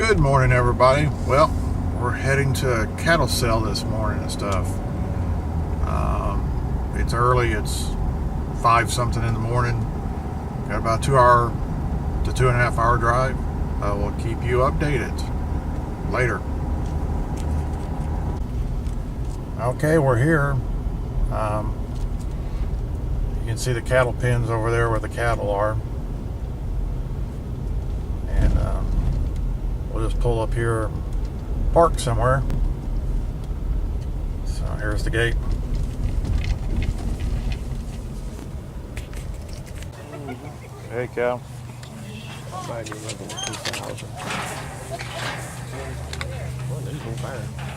Good morning, everybody. Well, we're heading to a cattle sale this morning and stuff. It's early. It's 5 something in the morning. Got about a 2 hour to 2.5 hour drive. We'll keep you updated later. Okay, we're here. You can see the cattle pens over there where the cattle are. And we'll just pull up here and park somewhere. So here's the gate. Hey, cow.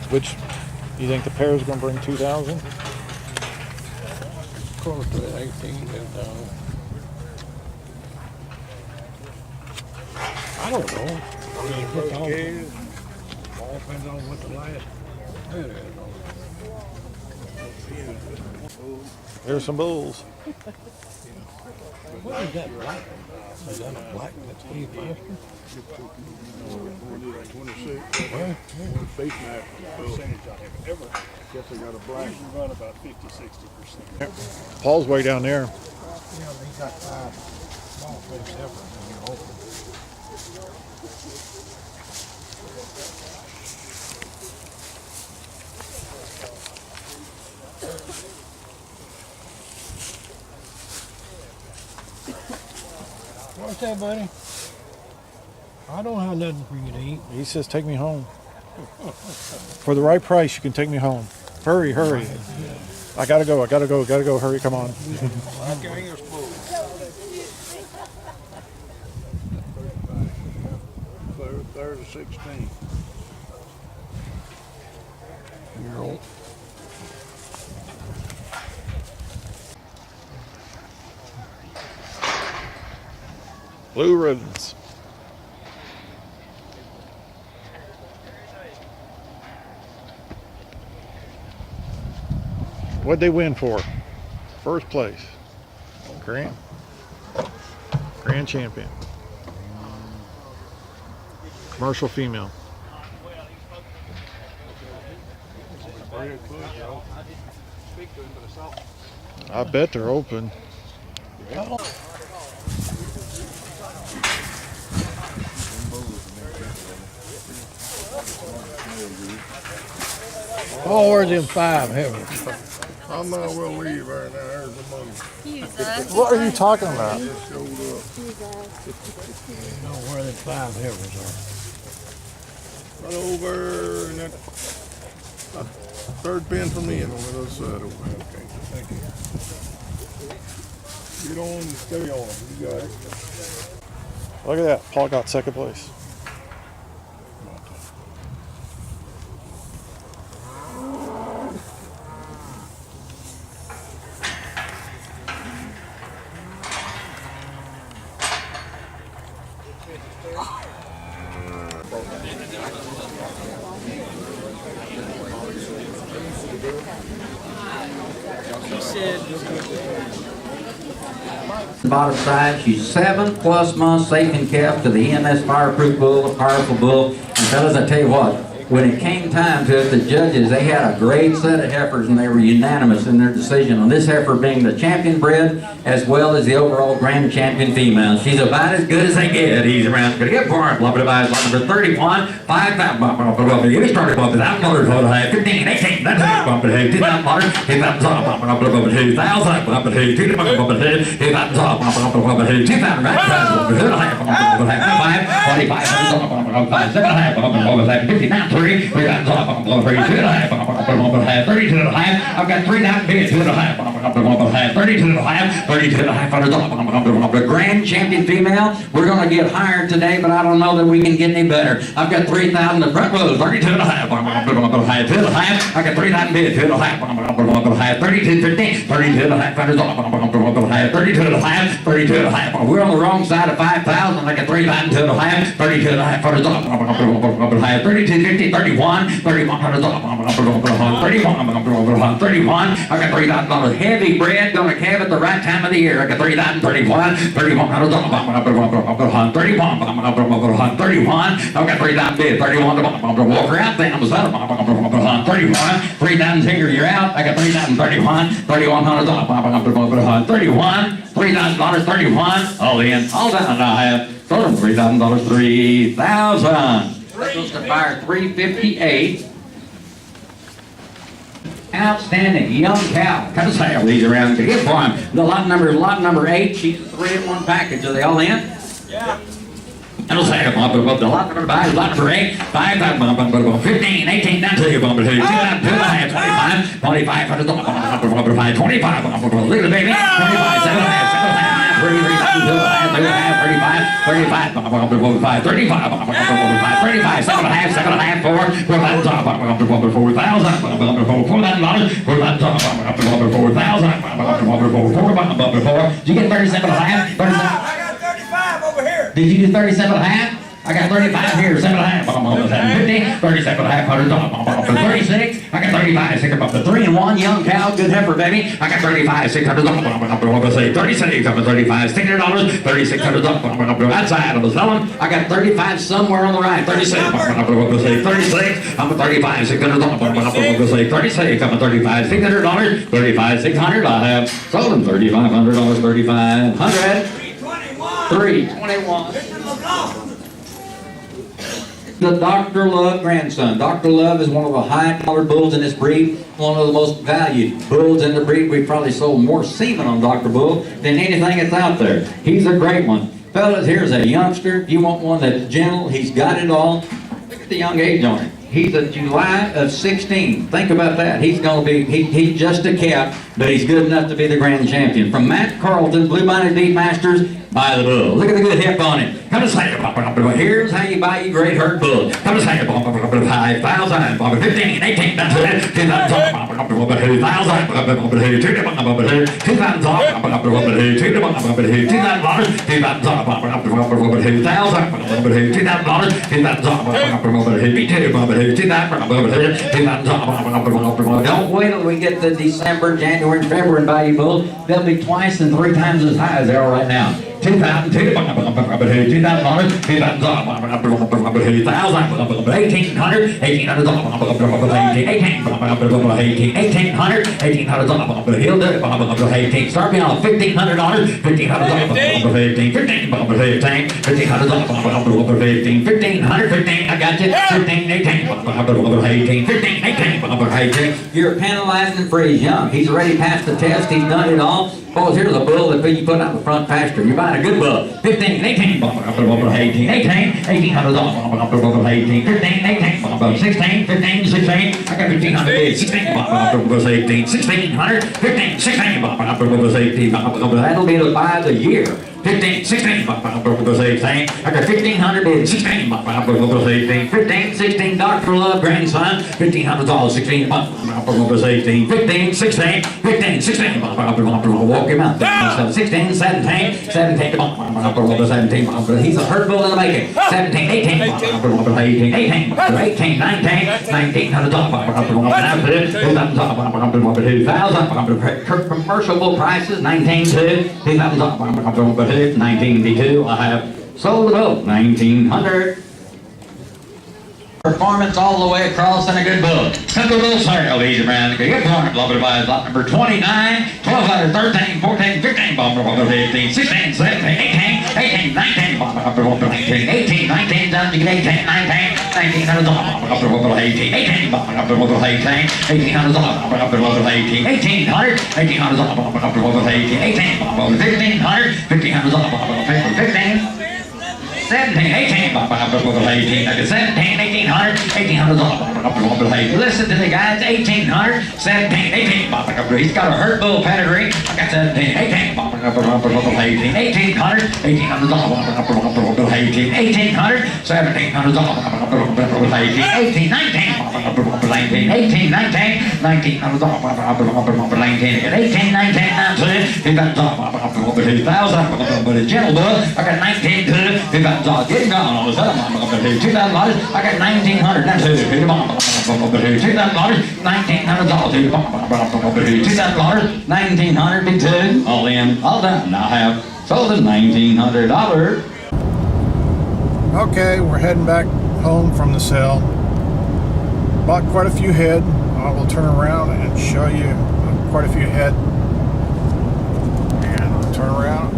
Which you think the pair is going to bring 2,000? Close to 18. I don't know. All depends on what the last bid is. Here's some bulls. What is that black? Is that a black that's Steve Master? 26. Face mask. Percentage I have ever. Guess they got a black. You run about 50-60%. Paul's way down there. Yeah, they got 5 small face heifers in here open. What's that, buddy? I don't have nothing for you to eat. He says, take me home. For the right price, you can take me home. Hurry, hurry. I gotta go, hurry, come on. I carry your spoon. 3rd to 16. Year old. Blue ribbons. What'd they win for? First place. Grand champion. Commercial female. I bet they're open. Oh, where's them 5 heifers? I might as well leave right now. There's the money. What are you talking about? Just showed up. You know where them 5 heifers Right over in that 3rd pen from me on the other side over there. Okay, thank you. Get on and stay on. You got it. Look at that. Paul got 2nd place. Bottom side, she's 7+ months safe and kept to the EMS fireproof bull, a powerful bull. And fellas, I tell you what, when it came time to it, the judges, they had a great set of heifers and they were unanimous in their decision on this heifer being the champion bred as well as the overall grand champion female. She's about as good as they get. He's around. Gonna get for it. Lot number 31, 5,000. Get started bumping that motor. 15, 18, that's it. Bumping head. 2,000 motor. 2,000 top. Bumping 2,000. Bumping head. 2,000 bumping head. 2,000 top. Bumping head. 2,000 right. 5, 45. 5, 7, 5, 59. 3, 3,000 top. 3, 2.5. 32.5. I've got 3,000 bids. 2.5. 32.5. 32.5. The grand champion female. We're going to get hired today, but I don't know that we can get any better. I've got 3,000 the front rows. 32.5. 2.5. I got 3,000 bids. 2.5. 32.15. 32.5. 32.5. 32.5. We're on the wrong side of 5,000. I got 3,000. 2.5. 32.5. 32.50. 31. 31. 31. I got $3,000 head. heavy bred, gonna calve at the right time of the year. I got 30,000, 31, 31, 31, 31. I got 3,000 bid, 31, walk her out then. I'm 31, 3,000 figure, you're out. I got 3,000, 31, 3,100, 31, $3,000, 31, all in, all down. I have sold them $3,000, 3,000. That goes to fire 358. Outstanding young cow. Cut his tail these around. Get for him. The lot number 8. She's a 3-in-1 package. Are they all in? Yeah. And we'll say the lot number 5, lot number 8, 5, 15, 18, down to you, 2, 2, 25, 25, 25, look at the baby, 25, 7, 35, 4,000. Did you get 37 and a half? I got 35 over here. Did you do 37 and a half? I got 35 here, 7 and a half. 50, 37 and a half, 36. I got 35, 6 up to 3-in-1 young cow, good heifer, baby. I got 35, 600, 36, up to 35, $600, 3600 outside. I was selling. I got 35 somewhere on the right, 36, 36. I'm a 35, 600, 36, I'm a 35, $600, 35, 600. I have sold them $3,500, 3,500. 321. The Dr. Love grandson. Dr. Love is one of the high-powered bulls in this breed, one of the most valued bulls in the breed. We've probably sold more semen on Dr. Bull than anything that's out there. He's a great one. Fellas, here's a youngster. If you want one that's gentle, he's got it all. Look at the young age on it. He's a July of 16. Think about that. He's going to be, he's just a calf, but he's good enough to be the grand champion. From Matt Carlton, Blue Minded Beef Masters, buy the bull. Look at the good hip on it. Come to say, here's how you buy your great herd bull. Come to say, 5,000, 15, 18, that's it. 2,000, 2,000. Don't wait till we get to December, January, and February and buy your bull. They'll be twice and 3 times as high as they are right now. 2,000, 2,000, 2,000, 1,800, 1,800, 1,800, 1,800, he'll do it, 18. Start me off, $1,500, 1,500, 15, 15, 15, 1,500, 15, I got you, 15, 18, 18, 15, 18. You're penalized and freeze young. He's already passed the test, he's done it all. Oh, here's a bull that you put out in the front pasture. You're buying a good bull. 15, 18, 18, 18, 1,800, 18, 15, 18, 16, 15, 16. I got 1,500 bids. 16, 18, 1,600, 15, 16, 18. That'll be the buy of the year. 15, 16, I got 1,500 bids. 16, 15, 16, Dr. Love grandson. $1,500, 16, 18, 15, 16, 15, 16, walk him out. 16, 17, 17, 17, he's a herd bull in the making. 17, 18, 18, 18, 19, 1900, commercial bull prices, 19, 1982, I have sold the boat, 1,900. Performance all the way across and a good bull. Come to a little circle, easy around. Good corner, blah, blah, blah, lot number 29, 1,200, 13, 14, 15, 15, 16, 17, 18, 18, 19, 18, 19, down to get 18, 19, 1900, 18, 18, 1800, 18, 1800, 1500, 15, 17, 18, 18, 17, 1800, 1800. Listen to the guys, 1800, 17, 18. He's got a herd bull pedigree. I got 17, 18, 1800, 1800, 18, 1800, 1700, 18, 19, 18, 19, 1900, 18, 19, 2,000, but a gentle bull, I got 19 to 2,000. Getting gone all of a sudden, $2,000. I got 1,900. That's it. $1,900 be two, all in, all done. I have sold it $1,900. Okay, we're heading back home from the sale. Bought quite a few head. I will turn around and show you quite a few head. And I'll turn around.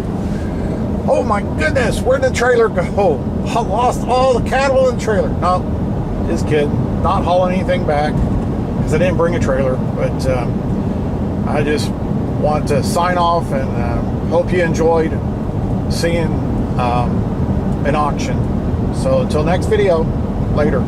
Oh my goodness, where'd the trailer go? I lost all the cattle in the trailer. No, just kidding. Not hauling anything back because I didn't bring a trailer. But I just want to sign off and hope you enjoyed seeing an auction. So until next video, later.